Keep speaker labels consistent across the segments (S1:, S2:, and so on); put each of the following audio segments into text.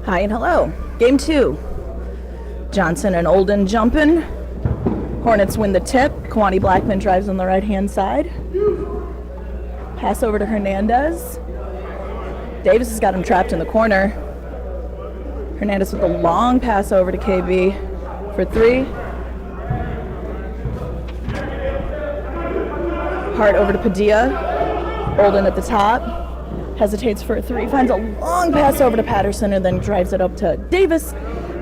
S1: Hi and hello. Game 2. Johnson and Olden jumping. Hornets win the tip. Kwani Blackman drives on the right-hand side. Pass over to Hernandez. Davis has got him trapped in the corner. Hernandez with a long pass over to KB for 3. Hart over to Padilla. Olden at the top. Hesitates for a 3. Finds a long pass over to Patterson and then drives it up to Davis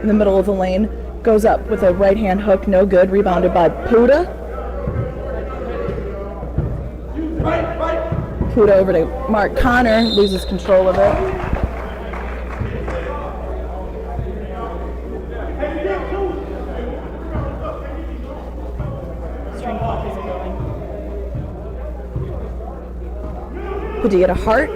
S1: in the middle of the lane. Goes up with a right-hand hook. No good. Rebounded by Puda. Puda over to Mark Connor. Loses control of it. String clock isn't going. Padilla to Hart.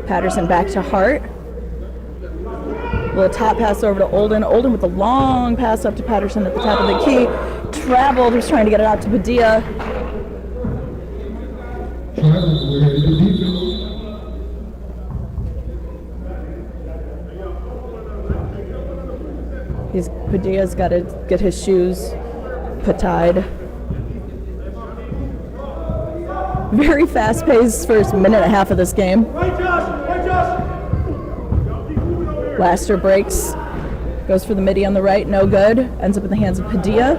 S1: Patterson back to Hart. Little top pass over to Olden. Olden with a long pass up to Patterson at the top of the key. Traveled, was trying to get it out to Padilla. Padilla's got to get his shoes put-tied. Very fast-paced first minute and a half of this game. Laster breaks, goes for the midi on the right, no good. Ends up in the hands of Padilla.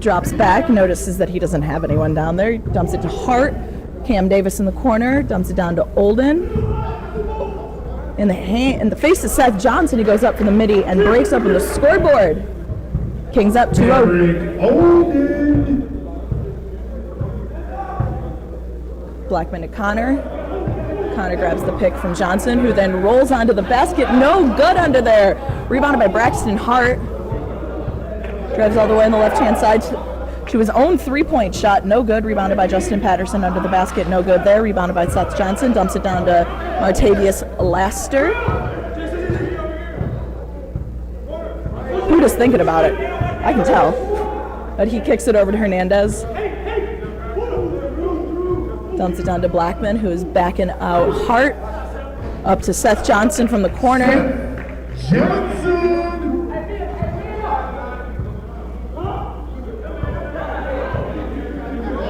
S1: Drops back, notices that he doesn't have anyone down there. Dumps it to Hart. Cam Davis in the corner, dumps it down to Olden. In the face of Seth Johnson, he goes up for the midi and breaks open the scoreboard. Kings up 2-0. Blackman to Connor. Connor grabs the pick from Johnson, who then rolls onto the basket. No good under there. Rebounded by Braxton Hart. Drives all the way on the left-hand side to his own three-point shot. No good. Rebounded by Justin Patterson under the basket. No good there. Rebounded by Seth Johnson. Dumps it down to Martavius Laster. Puda's thinking about it. I can tell. But he kicks it over to Hernandez. Dumps it down to Blackman, who is backing out Hart. Up to Seth Johnson from the corner.
S2: Johnson!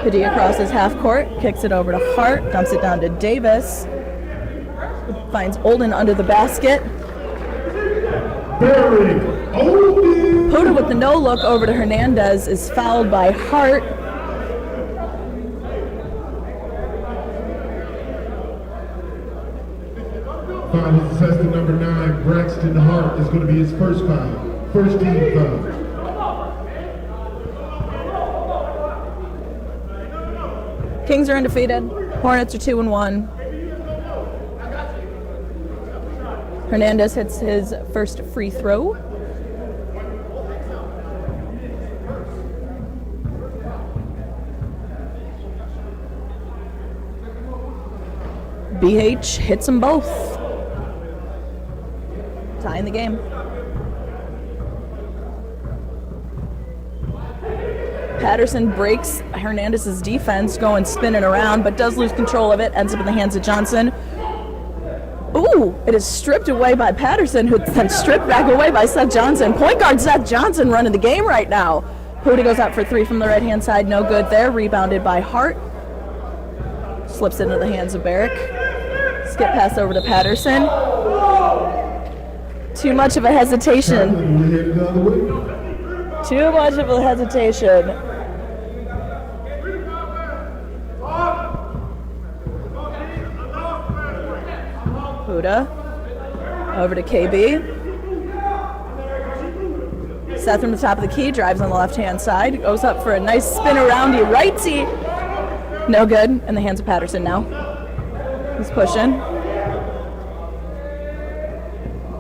S1: Padilla crosses half court, kicks it over to Hart, dumps it down to Davis. Finds Olden under the basket. Puda with the no look over to Hernandez is fouled by Hart.
S2: Foul is assessed to number 9, Braxton Hart, is going to be his first foul. First team foul.
S1: Kings are undefeated. Hornets are 2-1. Hernandez hits his first free throw. BH hits them both. Tying the game. Patterson breaks Hernandez's defense, going spinning around, but does lose control of it. Ends up in the hands of Johnson. Ooh, it is stripped away by Patterson, who then stripped back away by Seth Johnson. Point guard Seth Johnson running the game right now. Puda goes out for 3 from the right-hand side. No good there. Rebounded by Hart. Slips into the hands of Barrick. Skip pass over to Patterson. Too much of a hesitation. Too much of a hesitation. Puda over to KB. Seth from the top of the key, drives on the left-hand side, goes up for a nice spin around, he righty. No good, in the hands of Patterson now. He's pushing.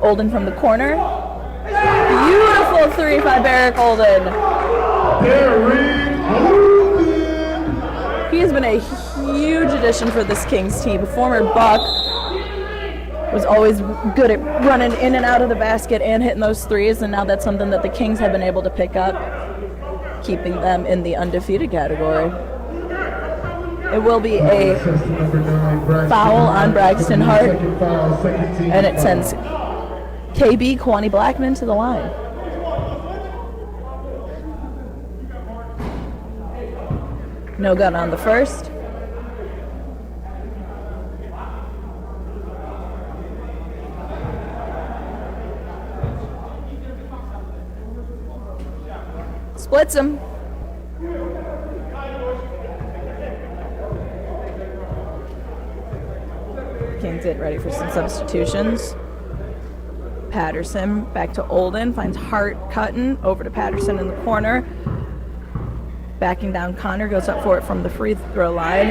S1: Olden from the corner. Beautiful 3 by Barrick Olden. He has been a huge addition for this Kings team. Former Buck, was always good at running in and out of the basket and hitting those threes, and now that's something that the Kings have been able to pick up, keeping them in the undefeated category. It will be a
S2: Assessed to number 9, Braxton
S1: foul on Braxton Hart.
S2: Second foul, second team
S1: And it
S2: foul.
S1: sends KB Kwani Blackman to the line. No good on the first. Splits him. Kings get ready for some substitutions. Patterson back to Olden, finds Hart cutting over to Patterson in the corner. Backing down Connor, goes up for it from the free throw line.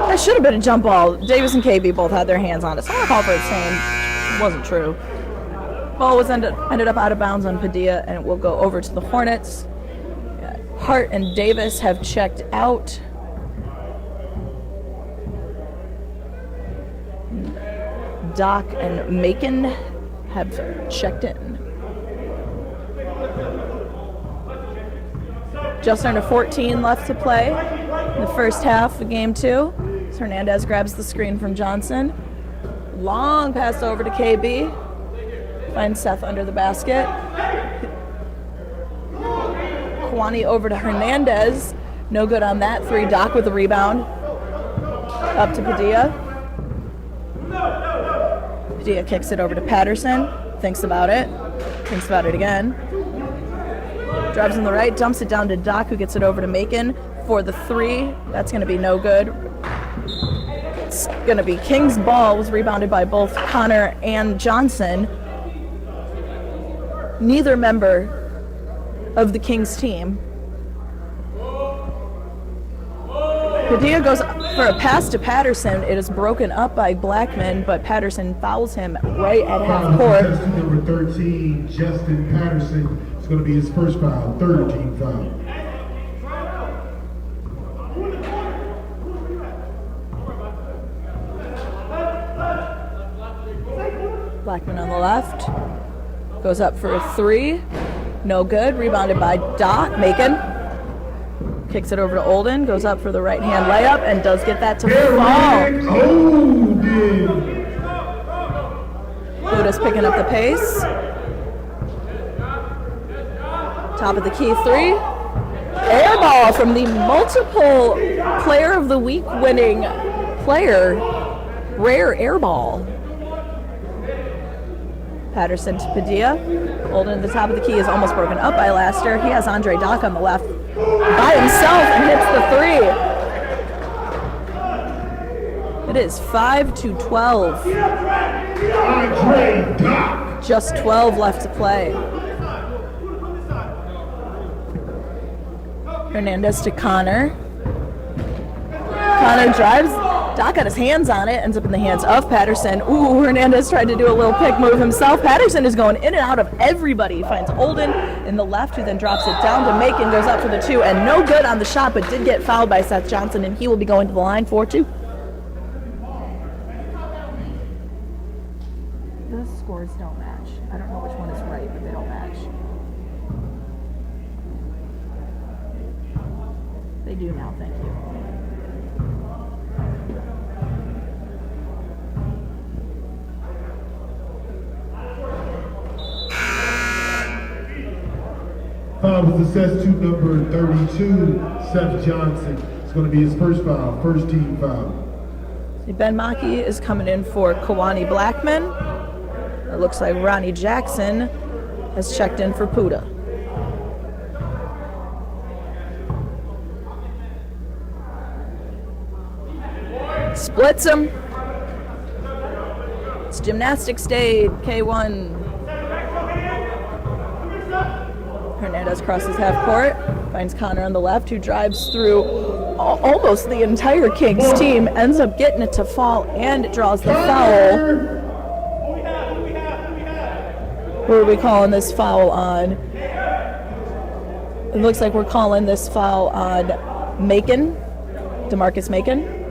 S1: That should have been a jump ball. Davis and KB both had their hands on it. Someone called for it saying it wasn't true. Ball was ended up out of bounds on Padilla, and it will go over to the Hornets. Hart and Davis have checked out. Doc and Macon have checked in. Just under 14 left to play in the first half of game 2. Hernandez grabs the screen from Johnson. Long pass over to KB. Finds Seth under the basket. Kwani over to Hernandez. No good on that. 3. Doc with the rebound. Up to Padilla. Padilla kicks it over to Patterson. Thinks about it. Thinks about it again. Drives in the right, dumps it down to Doc, who gets it over to Macon for the 3. That's going to be no good. It's going to be King's ball. Was rebounded by both Connor and Johnson. Neither member of the Kings team. Padilla goes for a pass to Patterson. It is broken up by Blackman, but Patterson fouls him right at half court.
S2: Assessed to number 13, Justin Patterson. It's going to be his first foul, third team foul.
S1: Blackman on the left. Goes up for a 3. No good. Rebounded by Doc. Macon. Kicks it over to Olden. Goes up for the right-hand layup and does get that to fall. Buda's picking up the pace. Top of the key 3. Air ball from the multiple player of the week winning player. Rare air ball. Patterson to Padilla. Olden at the top of the key is almost broken up by Laster. He has Andre Doc on the left by himself and hits the 3. It is 5-12.
S2: Andre Doc.
S1: Just 12 left to play. Hernandez to Connor. Connor drives. Doc got his hands on it, ends up in the hands of Patterson. Ooh, Hernandez tried to do a little pick move himself. Patterson is going in and out of everybody. Finds Olden in the left, who then drops it down to Macon, goes up for the 2, and no good on the shot, but did get fouled by Seth Johnson, and he will be going to the line for 2. The scores don't match. I don't know which one is right, but they don't match. They do now, thank you.
S2: Foul was assessed to number 32, Seth Johnson. It's going to be his first foul, first team foul.
S1: Ben Mackey is coming in for Kwani Blackman. It looks like Ronnie Jackson has checked in for Puda. Splits him. It's gymnastics day, K1. Hernandez crosses half court, finds Connor on the left, who drives through almost the entire Kings team, ends up getting it to fall, and draws the foul. Who are we calling this foul on? It looks like we're calling this foul on Macon, DeMarcus Macon.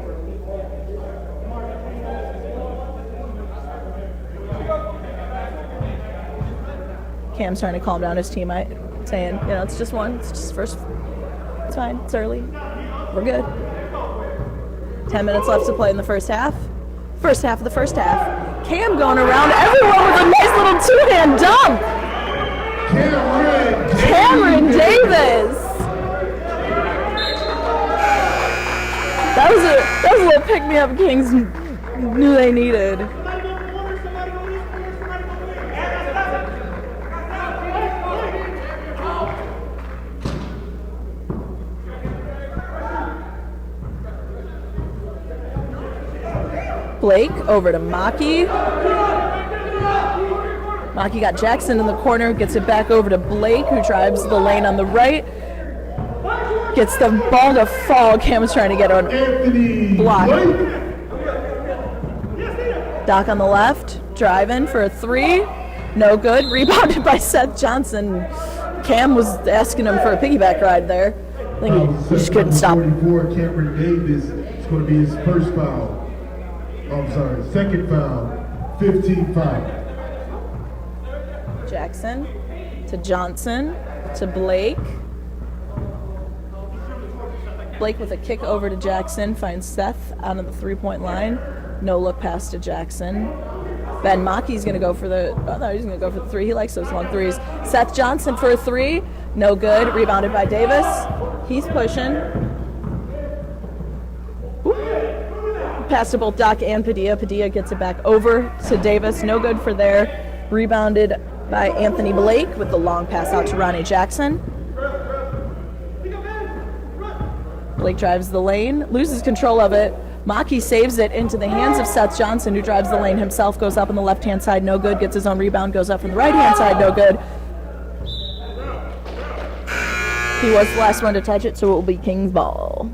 S1: Cam's trying to calm down his team, saying, it's just one. It's It's fine. It's early. We're good. 10 minutes left to play in the first half. First half of the first half. Cam going around everyone with a nice little two-hand dunk. Cameron Davis. That was a little pick-me-up Kings knew they needed. Blake over to Maki. Maki got Jackson in the corner, gets it back over to Blake, who drives the lane on the right. Gets the ball to fall. Cam was trying to get on block. Doc on the left, driving for a three. No good. Rebounded by Seth Johnson. Cam was asking him for a piggyback ride there. I think he just couldn't stop.
S2: 44, Cameron Davis. It's going to be his first foul. Second foul, 15 foul.
S1: Jackson to Johnson to Blake. Blake with a kick over to Jackson, finds Seth out of the three-point line. No look pass to Jackson. Ben Maki's gonna go for the, oh no, he's gonna go for the three. He likes those long threes. Seth Johnson for a three, no good. Rebounded by Davis. He's pushing. Pass to both Doc and Padilla. Padilla gets it back over to Davis. No good for there. Rebounded by Anthony Blake with the long pass out to Ronnie Jackson. Blake drives the lane, loses control of it. Maki saves it into the hands of Seth Johnson, who drives the lane himself, goes up on the left-hand side, no good. Gets his own rebound, goes up from the right-hand side, no good. He was the last one to touch it, so it will be Kings ball.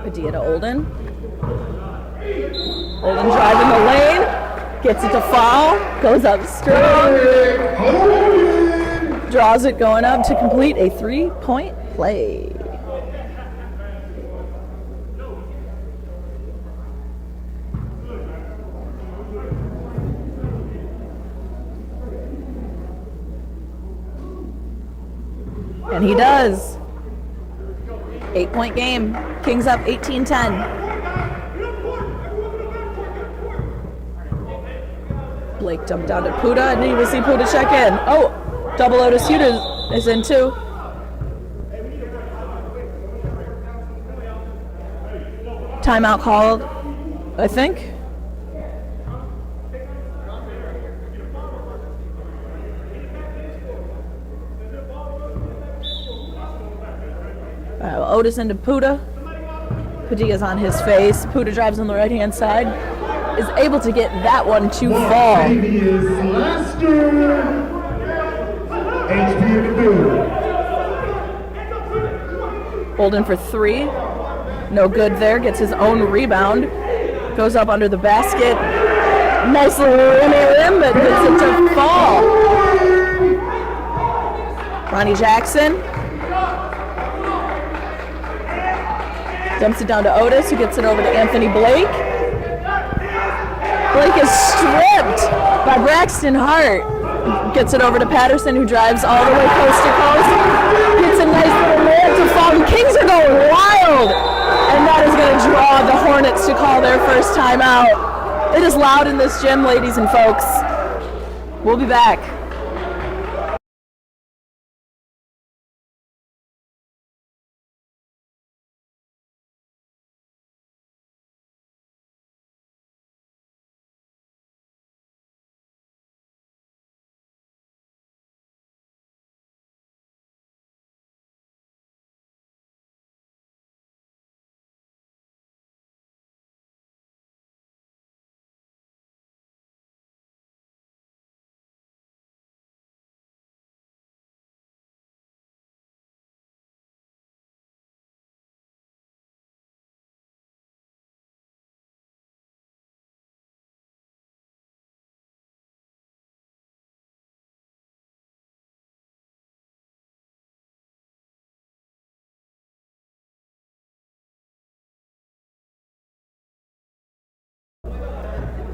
S1: Padilla to Olden. Olden driving the lane, gets it to fall, goes up strong, draws it going up to complete a three-point play. And he does. 8-point game. Kings up 18-10. Blake dumped down to Puda, and you will see Puda check in. Oh, double Otis Huda is in too. Timeout called, I think. Otis into Puda. Padilla's on his face. Puda drives on the right-hand side. Is able to get that one to fall. Holden for three. No good there. Gets his own rebound. Goes up under the basket. Nice little rim, but gets it to fall. Ronnie Jackson. Dumps it down to Otis, who gets it over to Anthony Blake. Blake is stripped by Braxton Hart. Gets it over to Patterson, who drives all the way coast to coast. Gets a nice little layup to fall. The Kings are going wild. And that is going to draw the Hornets to call their first timeout. It is loud in this gym, ladies and folks. We'll be back.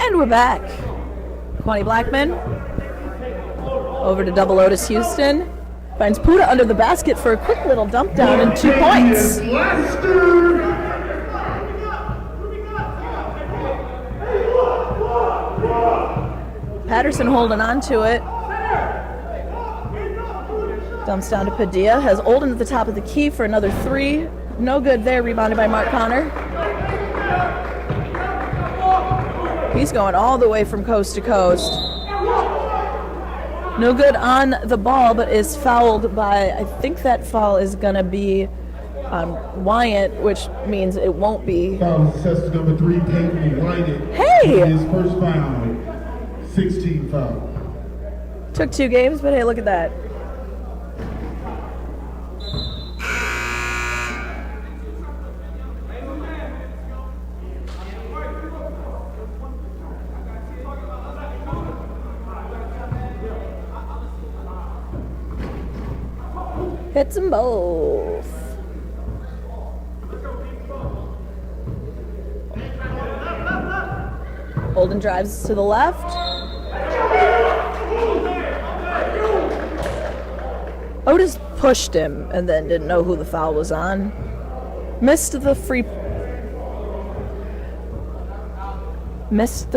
S1: And we're back. Kwani Blackman over to double Otis Houston. Finds Puda under the basket for a quick little dump down and 2 points. Patterson holding on to it. Dumps down to Padilla. Has Olden at the top of the key for another 3. No good there. Rebounded by Mark Connor. He's going all the way from coast to coast. No good on the ball, but is fouled by, I think that foul is going to be Wyatt, which means it won't be.
S2: Foul assessed to number 3, Peyton Wyatt.
S1: Hey!
S2: His first foul, 16 foul.
S1: Took 2 games, but hey, look at that. Hits them both. Olden drives to the left. Otis pushed him and then didn't know who the foul was on. Missed the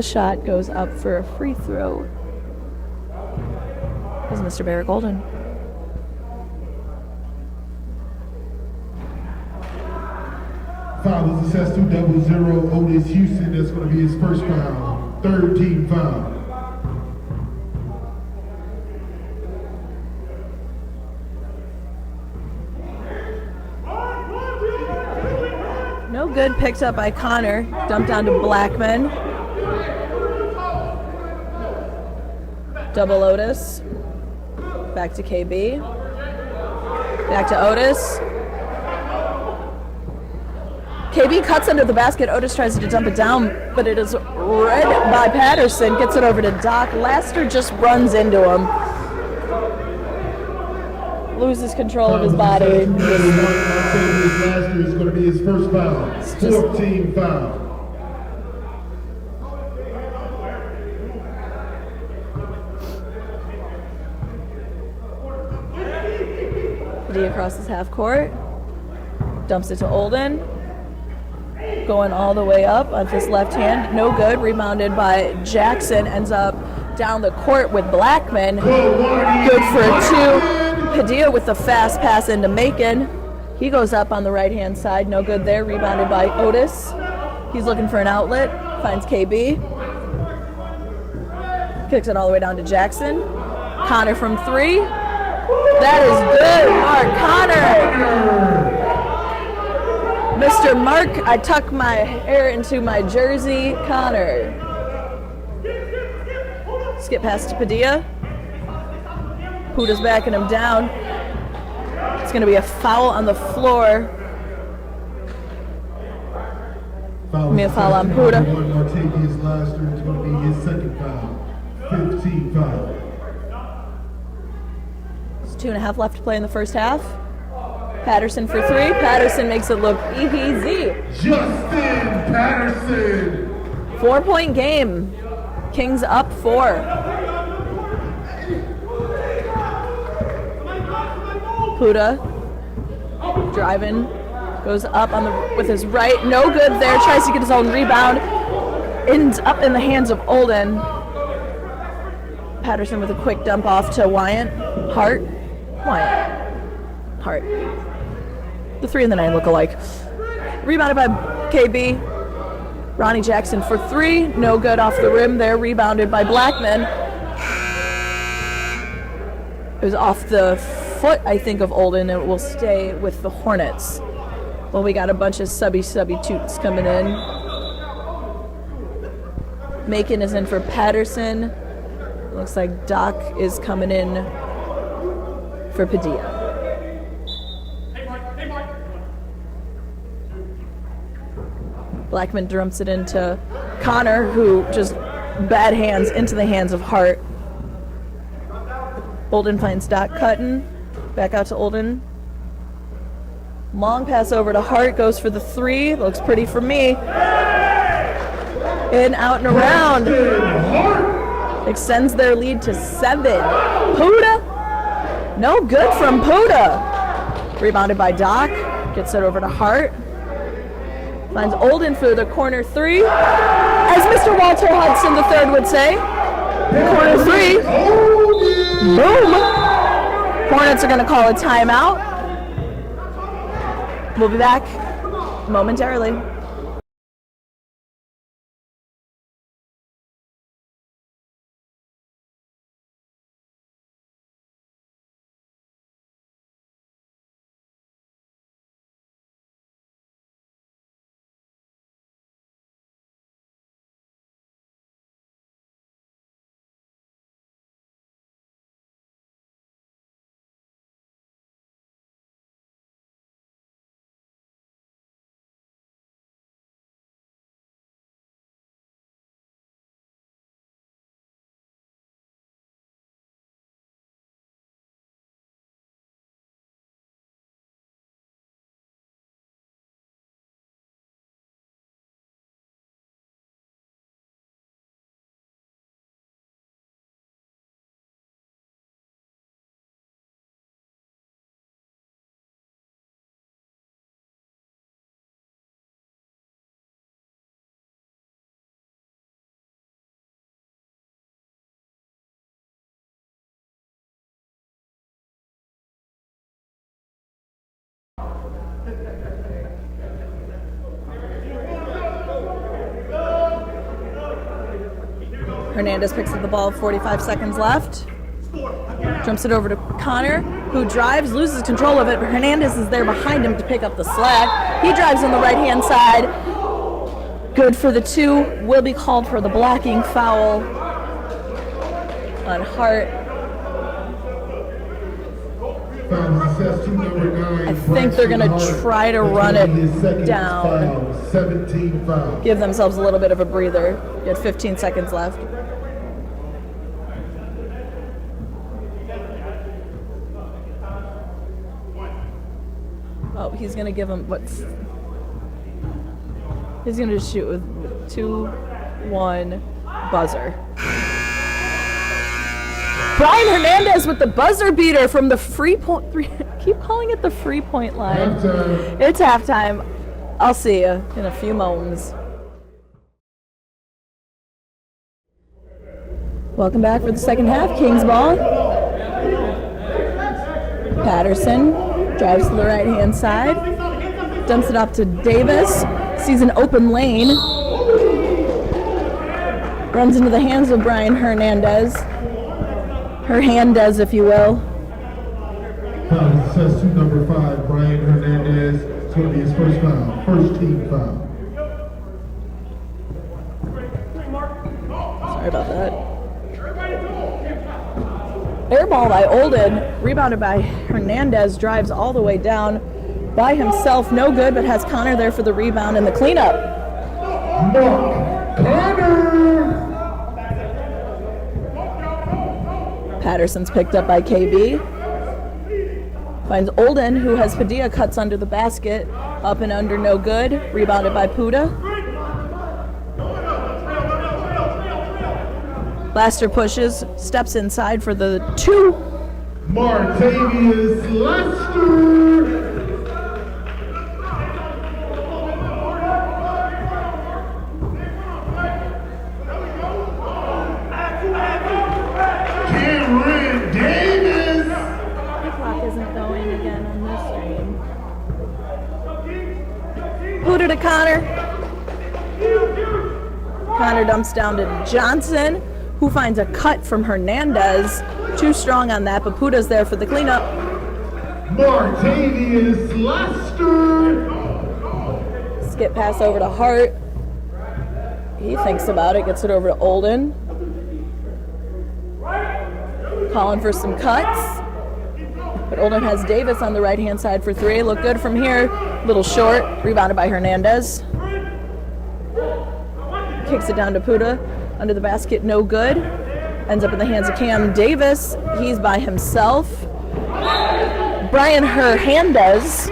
S1: shot, goes up for a free throw. This is Mr. Barrett Golden.
S2: Foul is assessed to 00 Otis Houston. That's going to be his first foul. 3rd team foul.
S1: No good, picked up by Connor. Dumped down to Blackman. Double Otis. Back to KB. Back to Otis. KB cuts under the basket. Otis tries to dump it down, but it is read by Patterson. Gets it over to Doc. Laster just runs into him. Loses control of his body.
S2: Laster is going to be his first foul. 4th team foul.
S1: Padilla crosses half court. Dumps it to Olden. Going all the way up on his left hand. No good. Rebounded by Jackson. Ends up down the court with Blackman. Good for a 2. Padilla with the fast pass into Macon. He goes up on the right-hand side. No good there. Rebounded by Otis. He's looking for an outlet. Finds KB. Kicks it all the way down to Jackson. Connor from 3. That is good. Mark Connor. Mr. Mark, I tuck my hair into my jersey. Connor. Skip pass to Padilla. Puda's backing him down. It's going to be a foul on the floor. Give me a foul on Puda.
S2: Martavius Laster is going to be his second foul. 15 foul.
S1: There's 2.5 left to play in the first half. Patterson for 3. Patterson makes it look easy.
S2: Justin Patterson.
S1: 4-point game. Kings up 4. Puda driving, goes up on with his right. No good there. Tries to get his own rebound. Ends up in the hands of Olden. Patterson with a quick dump off to Wyatt. Hart. The 3 and the 9 look alike. Rebounded by KB. Ronnie Jackson for 3. No good off the rim there. Rebounded by Blackman. It was off the foot, I think, of Olden. It will stay with the Hornets. Well, we got a bunch of subby toots coming in. Macon is in for Patterson. Looks like Doc is coming in for Padilla. Blackman dumps it into Connor, who just bad hands into the hands of Hart. Olden finds Doc cutting. Back out to Olden. Long pass over to Hart. Goes for the 3. Looks pretty for me. In, out, and around. Extends their lead to 7. Puda. No good from Puda. Rebounded by Doc. Gets it over to Hart. Finds Olden for the corner 3. As Mr. Walter Hudson III would say, corner 3. Boom. Hornets are going to call a timeout. We'll be back momentarily. Hernandez picks up the ball, 45 seconds left. Jumps it over to Connor, who drives, loses control of it, but Hernandez is there behind him to pick up the slack. He drives on the right-hand side. Good for the 2. Will be called for the blocking foul on Hart. I think they're going to try to run it down. 17 foul. Give themselves a little bit of a breather. You had 15 seconds left. Oh, he's going to give him what's... He's going to shoot with 2-1 buzzer. Brian Hernandez with the buzzer beater from the free point. Keep calling it the free point line. Halftime. It's halftime. I'll see you in a few moments. Welcome back for the second half. Kings ball. Patterson drives to the right-hand side. Dumps it off to Davis. Sees an open lane. Runs into the hands of Brian Hernandez. Hernandez, if you will.
S2: Says to number 5, Brian Hernandez. It's going to be his first foul. First team foul.
S1: Sorry about that. Air ball by Olden. Rebounded by Hernandez. Drives all the way down by himself. No good, but has Connor there for the rebound and the cleanup.
S2: Connor!
S1: Patterson's picked up by KB. Finds Olden, who has Padilla, cuts under the basket. Up and under, no good. Rebounded by Puda. Laster pushes, steps inside for the 2.
S2: Martavius Lester. Cameron Davis.
S1: The clock isn't going again on this stream. Puda to Connor. Connor dumps down to Johnson, who finds a cut from Hernandez. Too strong on that, but Puda's there for the cleanup.
S2: Martavius Lester.
S1: Skip pass over to Hart. He thinks about it, gets it over to Olden. Calling for some cuts. But Olden has Davis on the right-hand side for 3. Look good from here. Little short. Rebounded by Hernandez. Kicks it down to Puda. Under the basket, no good. Ends up in the hands of Cam Davis. He's by himself. Brian Hernandez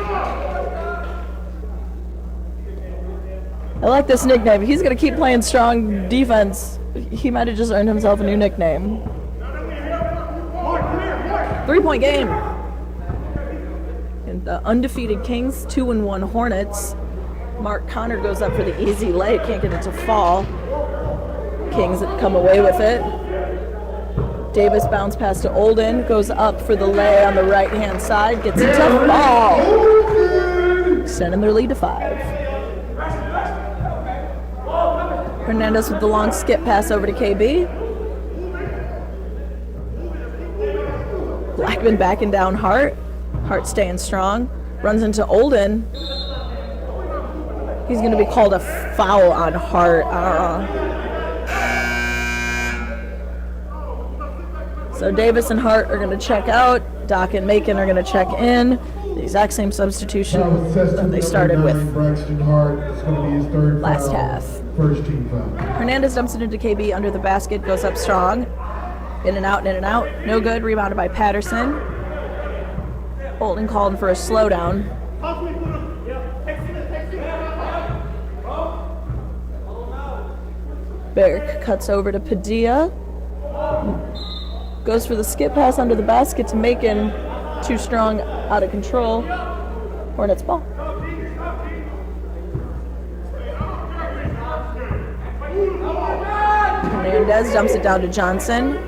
S1: I like this nickname. He's going to keep playing strong defense. He might have just earned himself a new nickname. 3-point game. And the undefeated Kings, 2-1 Hornets. Mark Connor goes up for the easy lay. Can't get it to fall. Kings come away with it. Davis bounce pass to Olden. Goes up for the lay on the right-hand side. Gets a tough ball. Extending their lead to 5. Hernandez with the long skip pass over to KB. Blackman backing down Hart. Hart staying strong. Runs into Olden. He's going to be called a foul on Hart. So Davis and Hart are going to check out. Doc and Macon are going to check in. The exact same substitution that they started with last half.
S2: First team foul.
S1: Hernandez dumps it into KB under the basket, goes up strong. In and out, in and out. No good. Rebounded by Patterson. Bolton called for a slowdown. Berg cuts over to Padilla. Goes for the skip pass under the basket to Macon. Too strong, out of control. Hornets ball. Hernandez dumps it down to Johnson.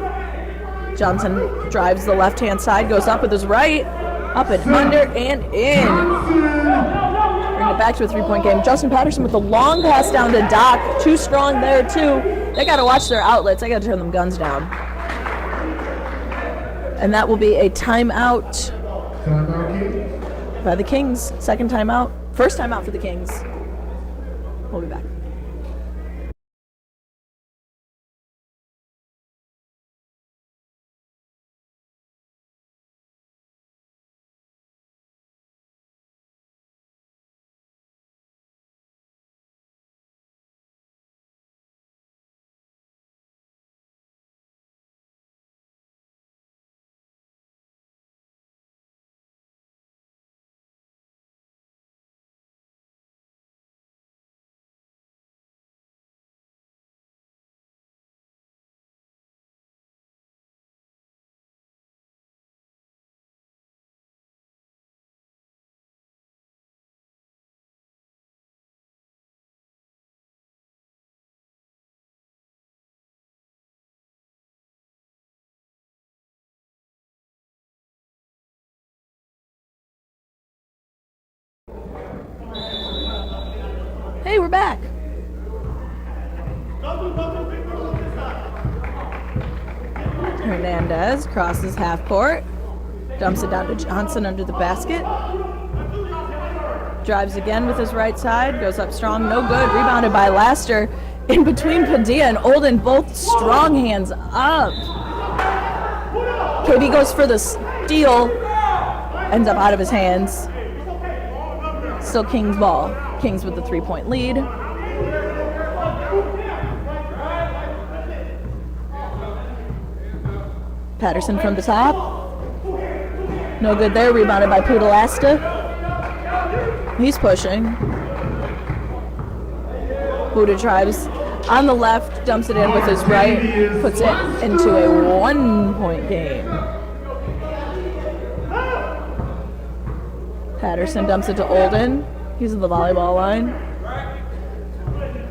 S1: Johnson drives the left-hand side, goes up with his right. Up and under and in. Bring it back to a 3-point game. Justin Patterson with the long pass down to Doc. Too strong there, too. They got to watch their outlets. They got to turn them guns down. And that will be a timeout by the Kings. Second timeout. First timeout for the Kings. We'll be back. Hey, we're back. Hernandez crosses half court. Dumps it down to Johnson under the basket. Drives again with his right side. Goes up strong. No good. Rebounded by Laster. In between Padilla and Olden, both strong hands up. KB goes for the steal. Ends up out of his hands. Still Kings ball. Kings with the 3-point lead. Patterson from the top. No good there. Rebounded by Pudalasta. He's pushing. Buda drives on the left, dumps it in with his right, puts it into a 1-point game. Patterson dumps it to Olden. He's in the volleyball line.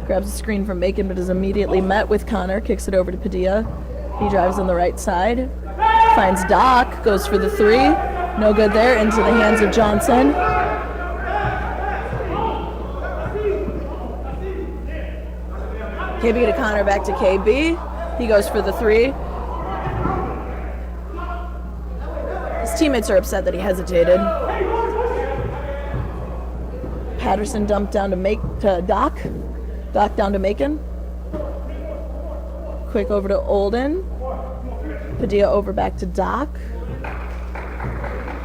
S1: Grabs a screen from Macon, but is immediately met with Connor. Kicks it over to Padilla. He drives on the right side. Finds Doc. Goes for the 3. No good there. Into the hands of Johnson. KB to Connor, back to KB. He goes for the 3. His teammates are upset that he hesitated. Patterson dumped down to Doc. Doc down to Macon. Quick over to Olden. Padilla over back to Doc.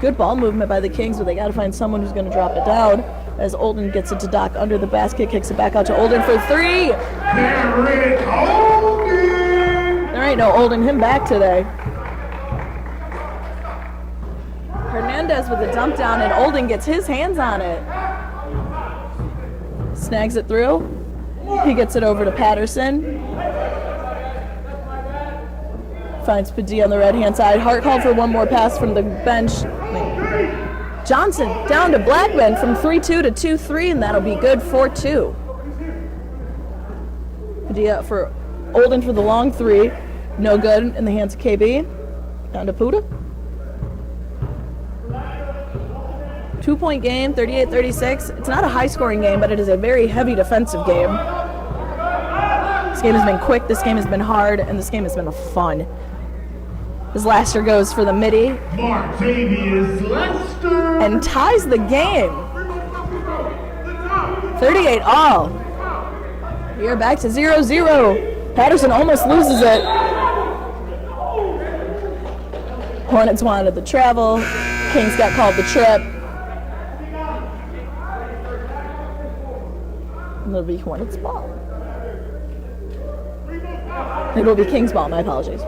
S1: Good ball movement by the Kings, but they got to find someone who's going to drop it down. As Olden gets it to Doc under the basket, kicks it back out to Olden for 3. There ain't no Olden him back today. Hernandez with a dump down, and Olden gets his hands on it. Snags it through. He gets it over to Patterson. Finds Padilla on the right-hand side. Hart called for one more pass from the bench. Johnson down to Blackman from 3-2 to 2-3, and that'll be good, 4-2. Padilla for Olden for the long three. No good in the hands of KB. Down to Puda. 2-point game, 38-36. It's not a high-scoring game, but it is a very heavy defensive game. This game has been quick, this game has been hard, and this game has been fun. As Laster goes for the midi.
S2: Martavius Lester.
S1: And ties the game. 38 all. We are back to 0-0. Patterson almost loses it. Hornets wanted the travel. Kings got called the trip. And it'll be Hornets ball. It'll be Kings ball, my apologies.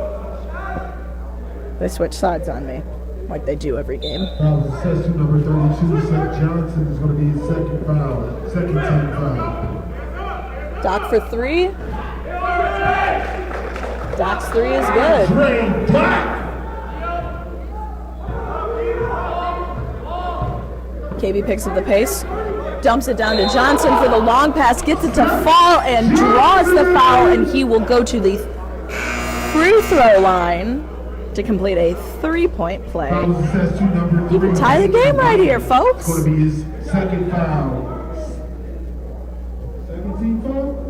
S1: They switch sides on me, like they do every game.
S2: Assessed to number 32, Seth Johnson is going to be his second foul, second team foul.
S1: Doc for three. Doc's three is good. KB picks up the pace, dumps it down to Johnson for the long pass, gets it to fall and draws the foul, and he will go to the free throw line to complete a 3-point play. You can tie the game right here, folks.
S2: It's going to be his second foul. Second team foul?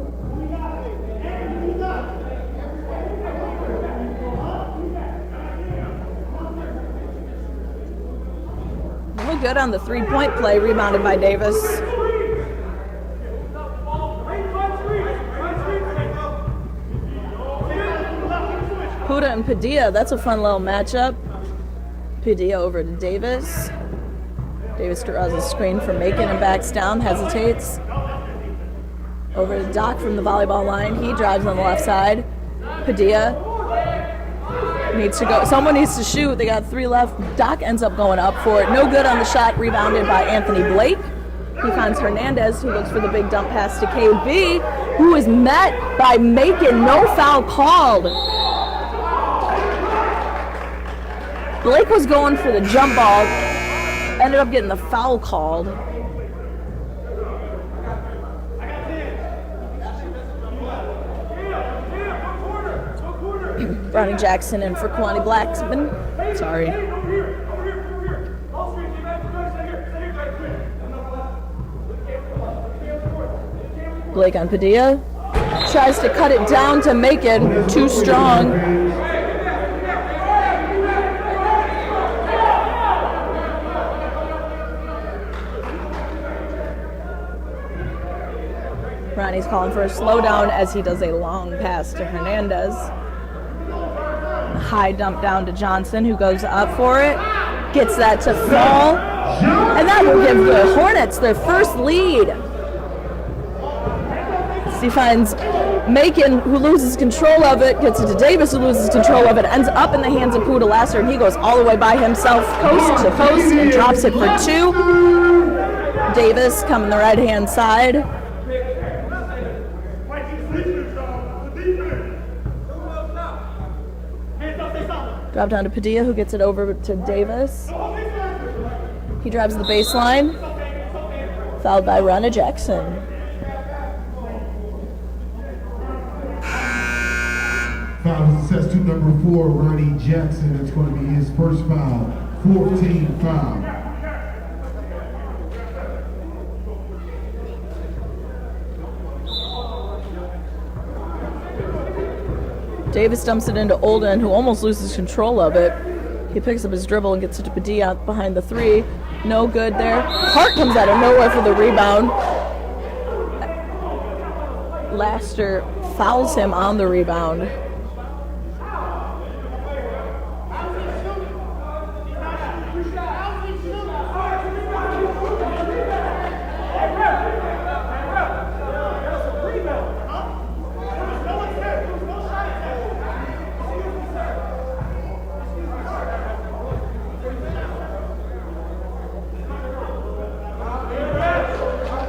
S1: Real good on the 3-point play, rebounded by Davis. Puda and Padilla, that's a fun little matchup. Padilla over to Davis. Davis draws a screen for Macon and backs down, hesitates. Over to Doc from the volleyball line. He drives on the left side. Padilla needs to go. Someone needs to shoot. They got 3 left. Doc ends up going up for it. No good on the shot, rebounded by Anthony Blake. He finds Hernandez, who looks for the big dump pass to KB, who is met by Macon. No foul called. Blake was going for the jump ball, ended up getting the foul called. Ronnie Jackson in for Kwani Blacksman. Sorry. Blake on Padilla. Tries to cut it down to make it too strong. Ronnie's calling for a slowdown as he does a long pass to Hernandez. A high dump down to Johnson, who goes up for it. Gets that to fall. And that will give the Hornets their first lead. He finds Macon, who loses control of it, gets it to Davis, who loses control of it, ends up in the hands of Puda Lasser, and he goes all the way by himself, coast to coast, and drops it for 2. Davis coming the right-hand side. Drop down to Padilla, who gets it over to Davis. He drives the baseline, fouled by Ronnie Jackson.
S2: Foul is assessed to number 4, Ronnie Jackson. It's going to be his first foul, 14 foul.
S1: Davis dumps it into Olden, who almost loses control of it. He picks up his dribble and gets it to Padilla behind the 3. No good there. Hart comes out of nowhere for the rebound. Laster fouls him on the rebound.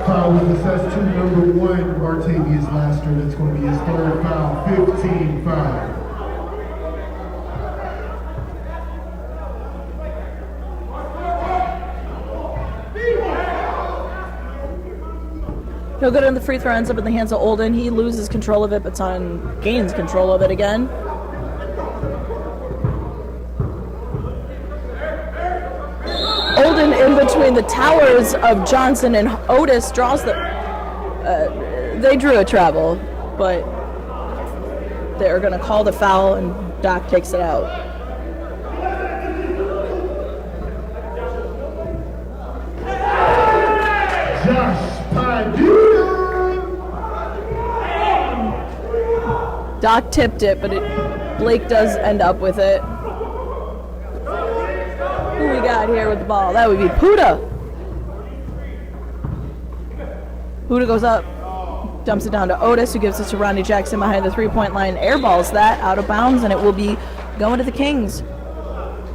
S2: Foul is assessed to number 1, Martavius Laster. That's going to be his third foul, 15-5.
S1: No good on the free throw, ends up in the hands of Olden. He loses control of it, but gains control of it again. Olden in between the towers of Johnson and Otis draws the... they drew a travel, but they're going to call the foul and Doc takes it out. Doc tipped it, but Blake does end up with it. Who we got here with the ball? That would be Puda. Puda goes up, dumps it down to Otis, who gives it to Ronnie Jackson behind the three-point line. Airballs that out of bounds, and it will be going to the Kings.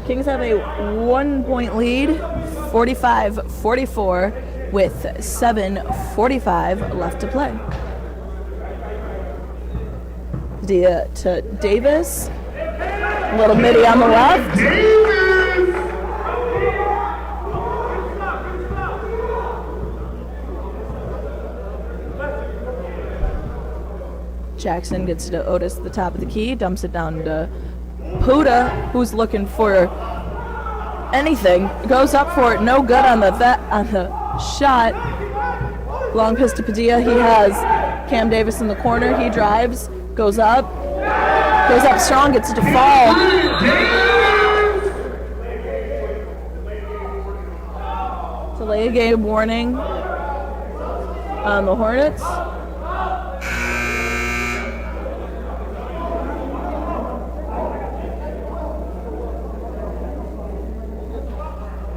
S1: Kings have a 1-point lead, 45-44, with 7:45 left to play. To Davis, a little midi on the left. Jackson gets to Otis at the top of the key, dumps it down to Puda, who's looking for anything. Goes up for it, no good on the shot. Long pass to Padilla. He has Cam Davis in the corner. He drives. Goes up strong, gets it to fall. Delay game warning on the Hornets.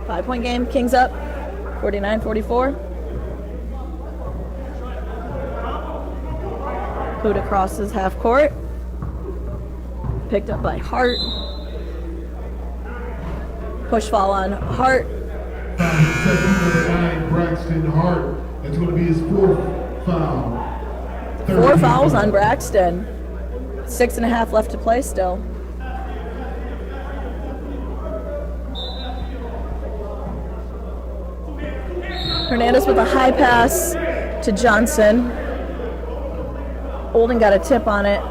S1: Five-point game, Kings up, 49-44. Puda crosses half court. Picked up by Hart. Push foul on Hart.
S2: Number 9, Braxton Hart. That's going to be his 4th foul.
S1: 4 fouls on Braxton. 6.5 left to play still. Hernandez with a high pass to Johnson. Olden got a tip on it.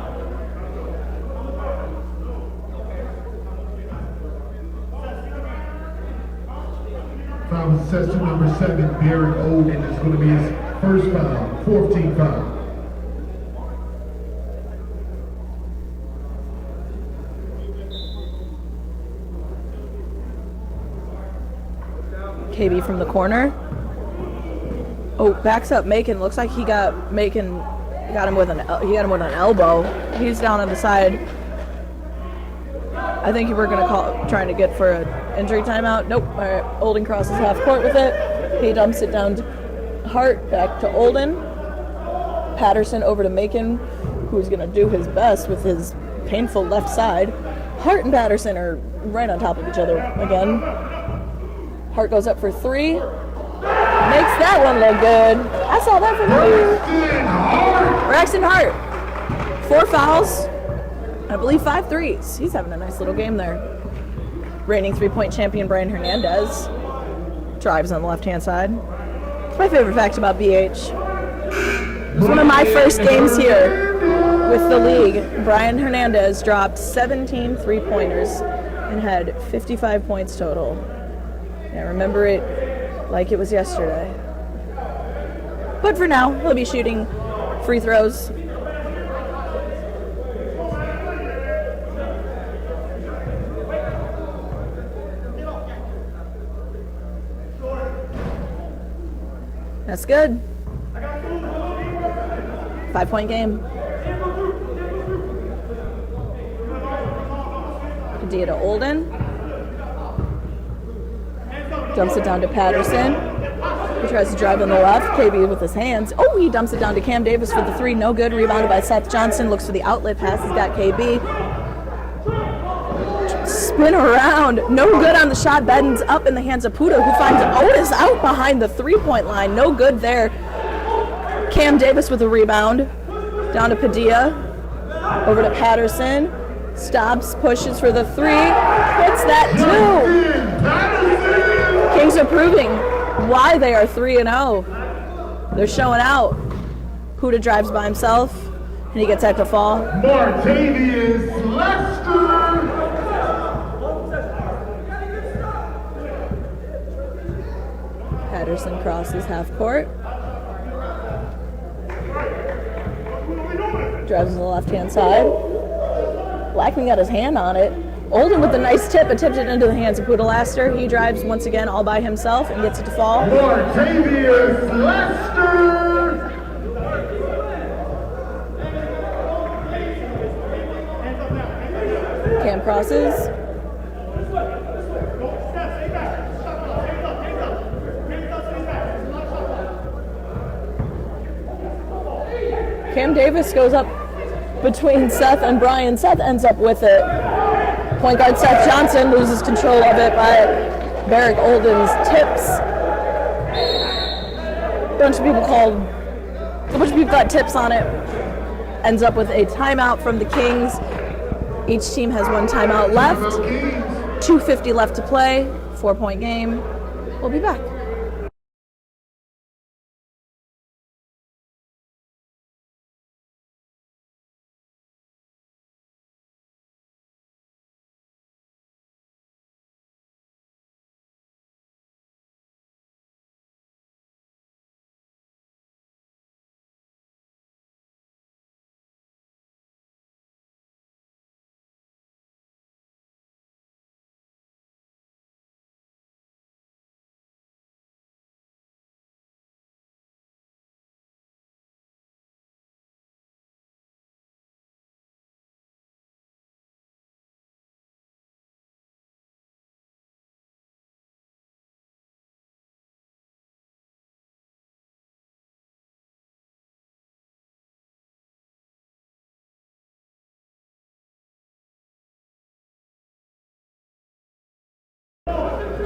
S2: Foul assessed to number 7, Derek Olden. It's going to be his first foul, 14th foul.
S1: KB from the corner. Oh, backs up Macon. Looks like he got Macon. Got him with an elbow. He's down on the side. I think we're gonna trying to get for an injury timeout. Nope. All right. Olden crosses half court with it. He dumps it down to Hart, back to Olden. Patterson over to Macon, who's gonna do his best with his painful left side. Hart and Patterson are right on top of each other again. Hart goes up for 3. Makes that one look good. I saw that from Braxton Hart. 4 fouls. I believe 5 threes. He's having a nice little game there. Reigning 3-point champion Brian Hernandez drives on the left-hand side. It's my favorite fact about BH. It was one of my first games here with the league. Brian Hernandez dropped 17 3-pointers and had 55 points total. I remember it like it was yesterday. But for now, he'll be shooting free throws. That's good. 5-point game. Padilla to Olden. Dumps it down to Patterson. He tries to drive on the left. KB with his hands. Oh, he dumps it down to Cam Davis for the 3. No good. Rebounded by Seth Johnson. Looks for the outlet pass. He's got KB. Spin around. No good on the shot. Bedden's up in the hands of Puda, who finds Otis out behind the 3-point line. No good there. Cam Davis with a rebound. Down to Padilla. Over to Patterson. Stops, pushes for the three. Hits that too. Kings are proving why they are 3-0. They're showing out. Huda drives by himself, and he gets that to fall.
S2: Martavius Lester.
S1: Patterson crosses half court. Drives to the left-hand side. Blackman got his hand on it. Olden with a nice tip, attempted into the hands of Pudalaster. He drives once again all by himself and gets it to fall.
S2: Martavius Lester.
S1: Cam crosses. Cam Davis goes up between Seth and Brian. Seth ends up with it. Point guard Seth Johnson loses control of it by Barrick Olden's tips. A bunch of people got tips on it. Ends up with a timeout from the Kings. Each team has one timeout left. 2:50 left to play. 4-point game. We'll be back.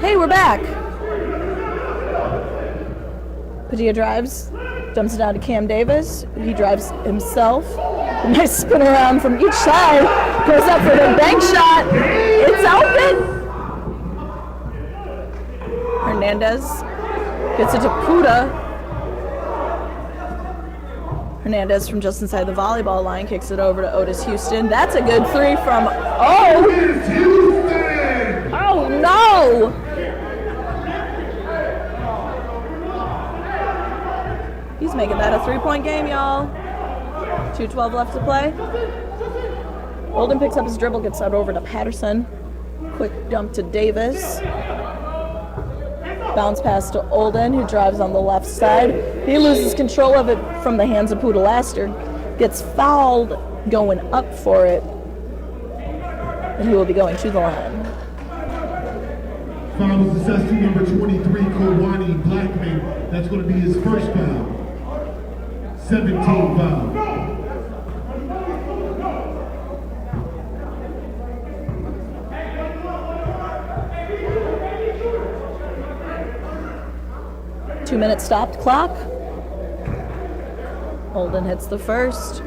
S1: Hey, we're back. Padilla drives, dumps it down to Cam Davis. He drives himself. A nice spin around from each side. Goes up for the bank shot. It's open. Hernandez gets it to Puda. Hernandez from just inside the volleyball line kicks it over to Otis Houston. That's a good three from Oh no! He's making that a 3-point game, y'all. 2:12 left to play. Olden picks up his dribble, gets that over to Patterson. Quick dump to Davis. Bounce pass to Olden, who drives on the left side. He loses control of it from the hands of Pudalaster. Gets fouled going up for it. And he will be going to the line.
S2: Foul was assessed to number 23, Kowani Blackman. That's going to be his first foul. 17 foul.
S1: Two-minute stopped clock. Olden hits the first.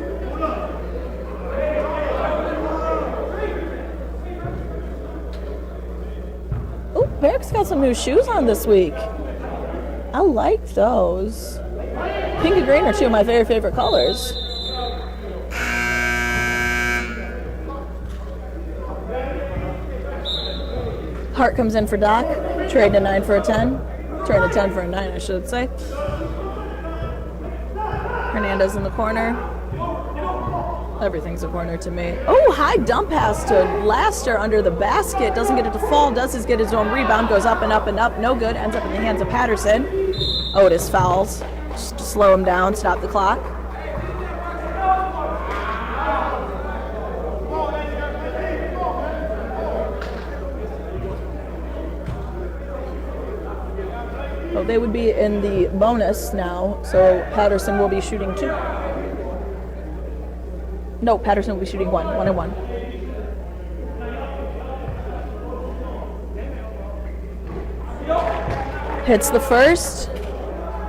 S1: Oh, Barrick's got some new shoes on this week. I like those. Pink and green are two of my very favorite colors. Hart comes in for Doc. Trading a 9 for a 10. Trading a 10 for a 9, I should say. Hernandez in the corner. Everything's a corner to me. Oh, high dump pass to Laster under the basket. Doesn't get it to fall. Does get his own rebound. Goes up and up and up. No good. Ends up in the hands of Patterson. Otis fouls. Just to slow him down. Stop the clock. Well, they would be in the bonus now, so Patterson will be shooting 2. No, Patterson will be shooting 1 and 1. Hits the first,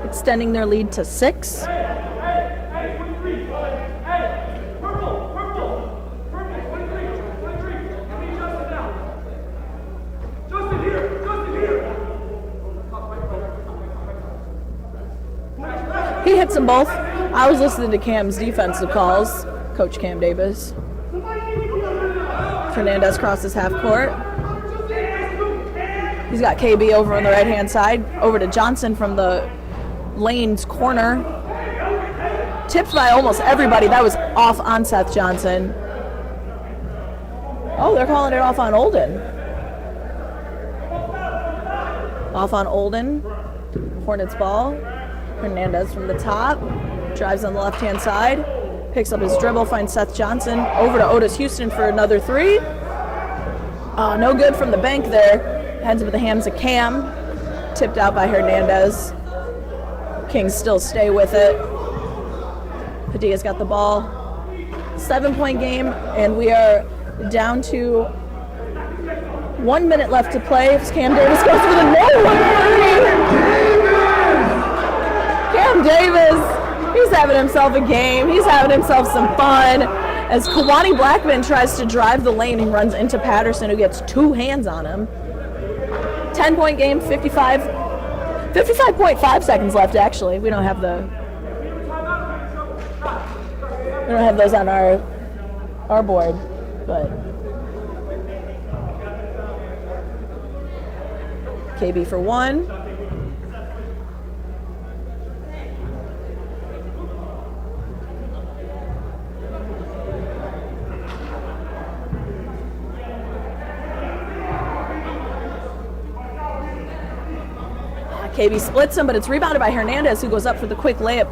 S1: extending their lead to 6. hits them both. I was listening to Cam's defensive calls, Coach Cam Davis. Hernandez crosses half court. He's got KB over on the right-hand side. Over to Johnson from the lane's corner. Tipped by almost everybody. That was off on Seth Johnson. Oh, they're calling it off on Olden. Off on Olden. Hornets ball. Hernandez from the top. Drives on the left-hand side. Picks up his dribble, finds Seth Johnson. Over to Otis Houston for another three. No good from the bank there. Heads up with the hands of Cam. Tipped out by Hernandez. Kings still stay with it. Padilla's got the ball. 7-point game, and we are down to 1 minute left to play. Cam Davis goes for the no one. Cam Davis, he's having himself a game. He's having himself some fun. As Kawani Blackman tries to drive the lane, he runs into Patterson, who gets two hands on him. 10-point game, 55.5 seconds left, actually. We don't have those on our board, but KB for one. KB splits him, but it's rebounded by Hernandez, who goes up for the quick layup.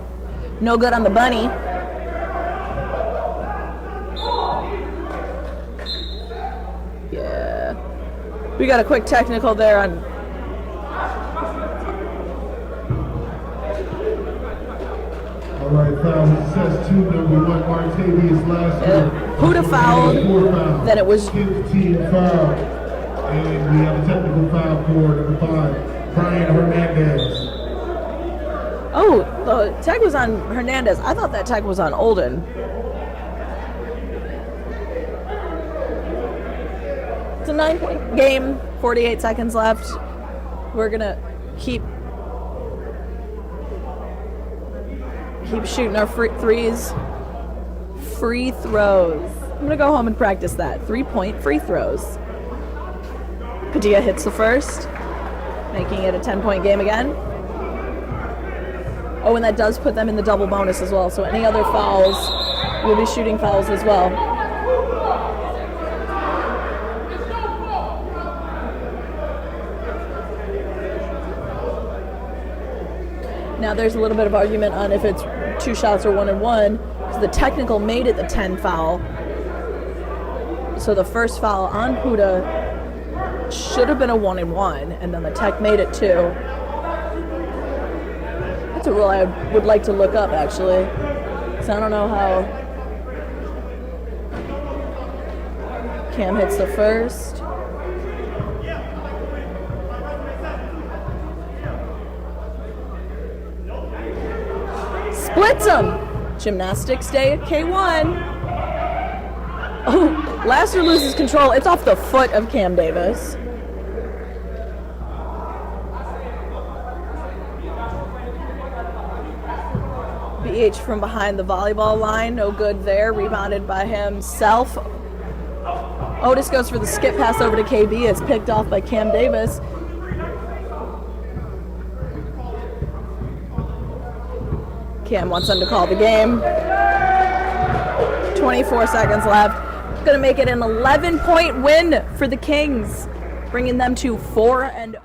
S1: No good on the bunny. Yeah. We got a quick technical there on...
S2: All right, foul success 2, number 1, Martavius Lasker.
S1: Huda fouled, then it was...
S2: 15 foul. And we have a technical foul for number 5. Brian Hernandez.
S1: Oh, the tag was on Hernandez. I thought that tag was on Olden. It's a 9-point game, 48 seconds left. We're gonna keep shooting our free throws. I'm gonna go home and practice that. 3-point free throws. Padilla hits the first, making it a 10-point game again. Oh, and that does put them in the double bonus as well, so any other fouls, we'll be shooting fouls as well. Now there's a little bit of argument on if it's 2 shots or 1 and 1, because the technical made it the 10 foul. So the first foul on Huda should have been a 1 and 1, and then the tech made it 2. That's a rule I would like to look up, actually. So I don't know how Cam hits the first. Splits him! Gymnastics day at K1. Oh, Lasker loses control. It's off the foot of Cam Davis. BH from behind the volleyball line. No good there. Rebounded by himself. Otis goes for the skip pass over to KB. It's picked off by Cam Davis. Cam wants them to call the game. 24 seconds left. Going to make it an 11-point win for the Kings, bringing them to 4-0.